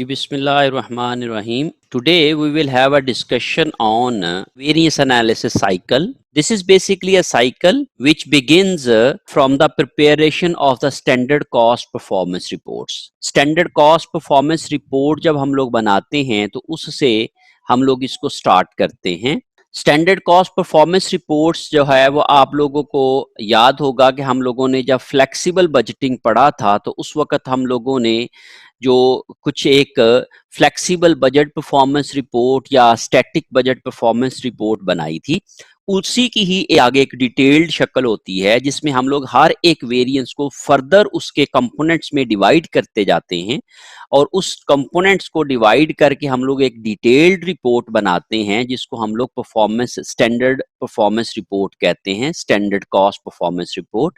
जी बिस्मिल्लाहिर्रहमानिर्रहीम. Today we will have a discussion on variance analysis cycle. This is basically a cycle which begins from the preparation of the standard cost performance reports. Standard cost performance report जब हम लोग बनाते हैं तो उससे हम लोग इसको स्टार्ट करते हैं. स्टैंडर्ड कॉस्ट परफॉर्मेंस रिपोर्ट्स जो है वो आप लोगों को याद होगा कि हम लोगों ने जब फ्लेक्सिबल बजटिंग पढ़ा था तो उस वक्त हम लोगों ने जो कुछ एक फ्लेक्सिबल बजट परफॉर्मेंस रिपोर्ट या स्टैटिक बजट परफॉर्मेंस रिपोर्ट बनाई थी. उसी की ही आगे एक डिटेल्ड शक्ल होती है जिसमें हम लोग हर एक वेरिएंस को फर्दर उसके कंपोनेंट्स में डिवाइड करते जाते हैं और उस कंपोनेंट्स को डिवाइड करके हम लोग एक डिटेल्ड रिपोर्ट बनाते हैं जिसको हम लोग परफॉर्मेंस स्टैंडर्ड परफॉर्मेंस रिपोर्ट कहते हैं, स्टैंडर्ड कॉस्ट परफॉर्मेंस रिपोर्ट.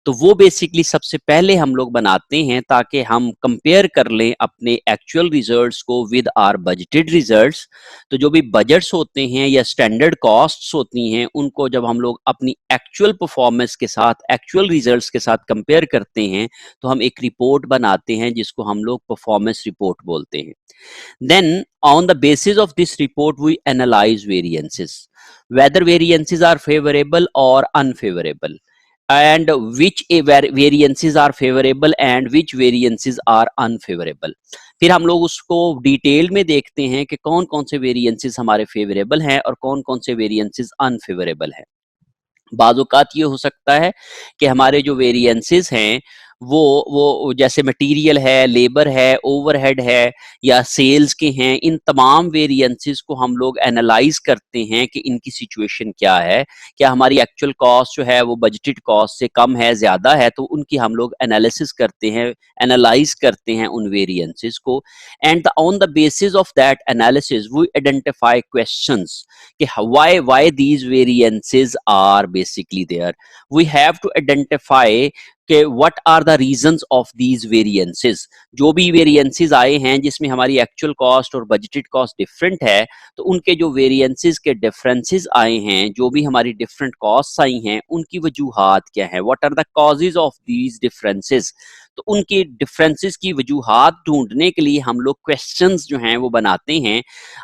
तो वो बेसिकली सबसे पहले हम लोग बनाते हैं ताकि हम कंपेयर कर लें अपने एक्चुअल रिजल्ट्स को विद आर बजटेड रिजल्ट्स. तो जो भी बजट्स होते हैं या स्टैंडर्ड कॉस्ट्स होती हैं उनको जब हम लोग अपनी एक्चुअल परफॉर्मेंस के साथ, एक्चुअल रिजल्ट्स के साथ कंपेयर करते हैं तो हम एक रिपोर्ट बनाते हैं जिसको हम लोग परफॉर्मेंस रिपोर्ट बोलते हैं. Then, on the basis of this report, we analyze variances, whether variances are favorable or unfavorable, and which variances are favorable and which variances are unfavorable. फिर हम लोग उसको डिटेल में देखते हैं कि कौन कौन से वेरिएंसेस हमारे फेवरेबल हैं और कौन कौन से वेरिएंसेस अनफेवरेबल हैं. बाज़-औक़ात ये हो सकता है कि हमारे जो वेरिएंसेस हैं वो जैसे मटेरियल है, लेबर है, ओवरहेड है या सेल्स के हैं, इन तमाम वेरिएंसेस को हम लोग एनालाइज करते हैं कि इनकी सिचुएशन क्या है. क्या हमारी एक्चुअल कॉस्ट जो है वो बजटेड कॉस्ट से कम है, ज़्यादा है, तो उनकी हम लोग एनालिसिस करते हैं, एनालाइज करते हैं उन वेरिएंसेस को. And on the basis of that analysis we identify questions कि why these variances are basically there. We have to identify कि what are the reasons of these variances. जो भी वेरिएंसेस आए हैं जिसमें हमारी एक्चुअल कॉस्ट और बजटेड कॉस्ट डिफरेंट है तो उनके जो वेरिएंसेस के डिफरेंसेस आए हैं, जो भी हमारी डिफरेंट कॉस्ट आई हैं, उनकी वजूहात क्या है, what are the causes of these differences. तो उनकी डिफरेंसेस की वजूहात ढूंढने के लिए हम लोग क्वेश्चंस जो हैं वो बनाते हैं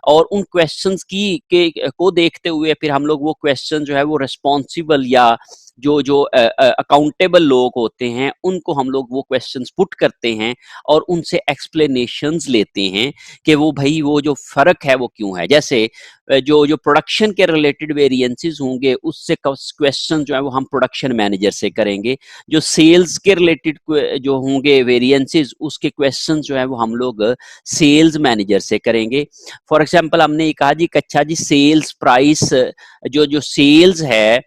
और उन क्वेश्चंस को देखते हुए फिर हम लोग वो क्वेश्चन जो है वो रिस्पॉन्सिबल या जो जो अकाउंटेबल लोग होते हैं उनको हम लोग वो क्वेश्चंस पुट करते हैं और उनसे एक्सप्लेनेशंस लेते हैं कि वो भाई वो जो फ़र्क है वो क्यों है. जैसे जो प्रोडक्शन के रिलेटेड वेरिएंसेस होंगे उससे क्वेश्चन जो है वो हम प्रोडक्शन मैनेजर से करेंगे. जो सेल्स के रिलेटेड जो होंगे वेरिएंसेस उसके क्वेश्चन जो है वो हम लोग सेल्स मैनेजर से करेंगे. फॉर एग्जांपल हमने कहा जी अच्छा जी सेल्स प्राइस जो सेल्स है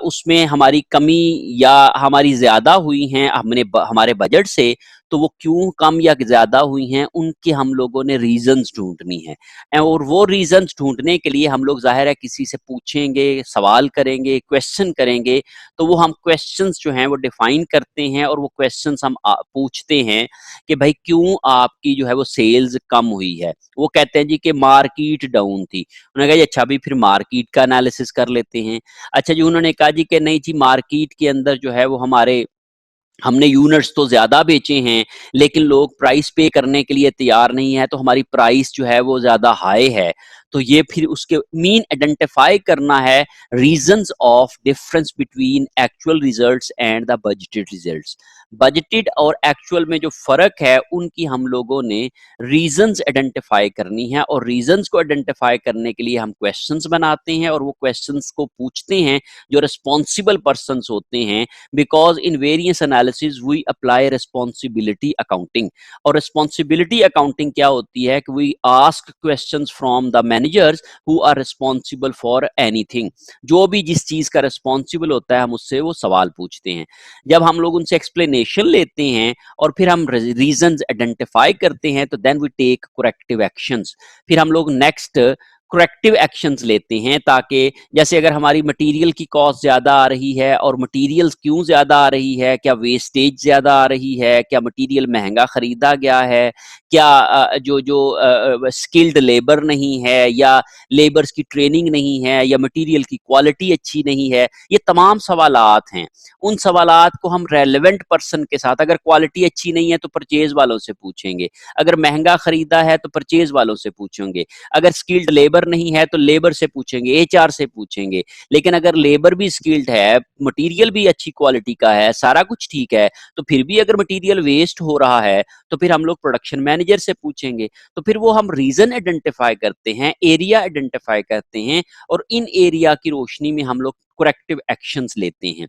उसमें हमारी कमी या हमारी ज़्यादा हुई हैं हमारे बजट से, तो वो क्यों कम या ज़्यादा हुई हैं उनके हम लोगों ने रीज़न्स ढूंढनी है. और वो रीज़न्स ढूंढने के लिए हम लोग ज़ाहिर है किसी से पूछेंगे, सवाल करेंगे, क्वेश्चन करेंगे. तो वो हम क्वेश्चंस जो हैं वो डिफाइन करते हैं और वो क्वेश्चंस हम पूछते हैं कि भाई क्यों आपकी जो है वो सेल्स कम हुई है. वो कहते हैं जी कि मार्केट डाउन थी. उन्होंने कहा जी अच्छा भी फिर मार्केट का एनालिसिस कर लेते हैं. अच्छा जी उन्होंने कहा जी कि नहीं जी मार्केट के अंदर जो है वो हमने यूनिट्स तो ज्यादा बेचे हैं लेकिन लोग प्राइस पे करने के लिए तैयार नहीं है तो हमारी प्राइस जो है वो ज्यादा हाई है. तो ये फिर उसके मीन आइडेंटिफाई करना है reasons of difference between actual results and the budgeted results. Budgeted और एक्चुअल में जो फर्क है उनकी हम लोगों ने रीजंस आइडेंटिफाई करनी है और रीजंस को आइडेंटिफाई करने के लिए हम क्वेश्चंस बनाते हैं और वो क्वेश्चंस को पूछते हैं जो रिस्पॉन्सिबल पर्सन्स होते हैं. Because in various analysis we apply responsibility accounting. और रिस्पॉन्सिबिलिटी अकाउंटिंग क्या होती है कि we ask questions from the managers who are responsible for anything. जो भी जिस चीज का रिस्पॉन्सिबल होता है हम उससे वो सवाल पूछते हैं. जब हम लोग उनसे एक्सप्लेनेशन लेते हैं और फिर हम रीजंस आइडेंटिफाई करते हैं तो then we take corrective actions. फिर हम लोग नेक्स्ट करेक्टिव एक्शंस लेते हैं, ताकि जैसे अगर हमारी मटेरियल की कॉस्ट ज़्यादा आ रही है, और मटेरियल्स क्यों ज़्यादा आ रही है, क्या वेस्टेज ज़्यादा आ रही है, क्या मटेरियल महंगा खरीदा गया है, क्या जो जो स्किल्ड लेबर नहीं है, या लेबर्स की ट्रेनिंग नहीं है, या मटेरियल की क्वालिटी अच्छी नहीं है, ये तमाम सवालात हैं। उन सवालात को हम रेलेवेंट पर्सन के साथ, अगर क्वालिटी अच्छी नहीं है तो परचेज वालों से पूछेंगे, अगर महंगा खरीदा है तो परचेज वालों से पूछेंगे, अगर स्किल्ड लेबर नहीं है तो लेबर से पूछेंगे, एचआर से पूछेंगे। लेकिन अगर लेबर भी स्किल्ड है, मटेरियल भी अच्छी क्वालिटी का है, सारा कुछ ठीक है, तो फिर भी अगर मटेरियल वेस्ट हो रहा है तो फिर हम लोग प्रोडक्शन मैनेजर से पूछेंगे। तो फिर वो हम रीजन आइडेंटिफाई करते हैं, एरिया आइडेंटिफाई करते हैं, और इन एरिया की रोशनी में हम लोग करेक्टिव एक्शंस लेते हैं।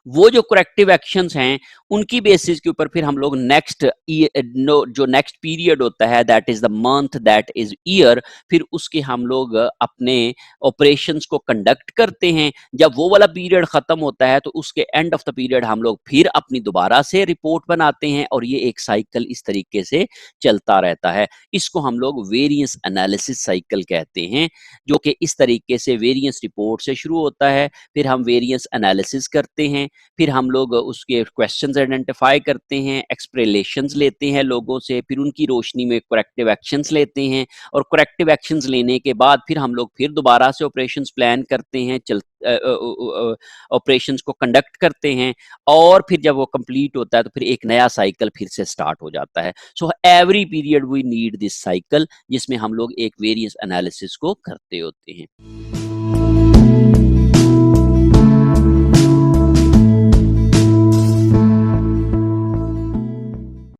वो जो करेक्टिव एक्शंस हैं, उनकी बेसिस के ऊपर फिर हम लोग नेक्स्ट जो नेक्स्ट पीरियड होता है, that is the month, that is year, फिर उसके हम लोग अपने ऑपरेशंस को कंडक्ट करते हैं। जब वो वाला पीरियड खत्म होता है तो उसके एंड ऑफ द पीरियड हम लोग फिर अपनी दोबारा से रिपोर्ट बनाते हैं, और ये एक साइकिल इस तरीके से चलता रहता है। इसको हम लोग वेरिएंस एनालिसिस साइकिल कहते हैं, जो कि इस तरीके से वेरिएंस रिपोर्ट से शुरू होता है, फिर हम वेरिएंस एनालिसिस करते हैं, फिर हम लोग उसके क्वेश्चंस आइडेंटिफाई करते हैं, एक्सप्लेनेशंस लेते हैं लोगों से, फिर उनकी रोशनी में करेक्टिव एक्शंस लेते हैं, और करेक्टिव एक्शंस लेने के बाद फिर हम लोग फिर दोबारा से ऑपरेशंस प्लान करते हैं, ऑपरेशंस को कंडक्ट करते हैं, और फिर जब वो कंप्लीट होता है तो फिर एक नया साइकिल फिर से स्टार्ट हो जाता है। So every period we need this cycle, जिसमें हम लोग एक वेरिएंस एनालिसिस को करते होते हैं।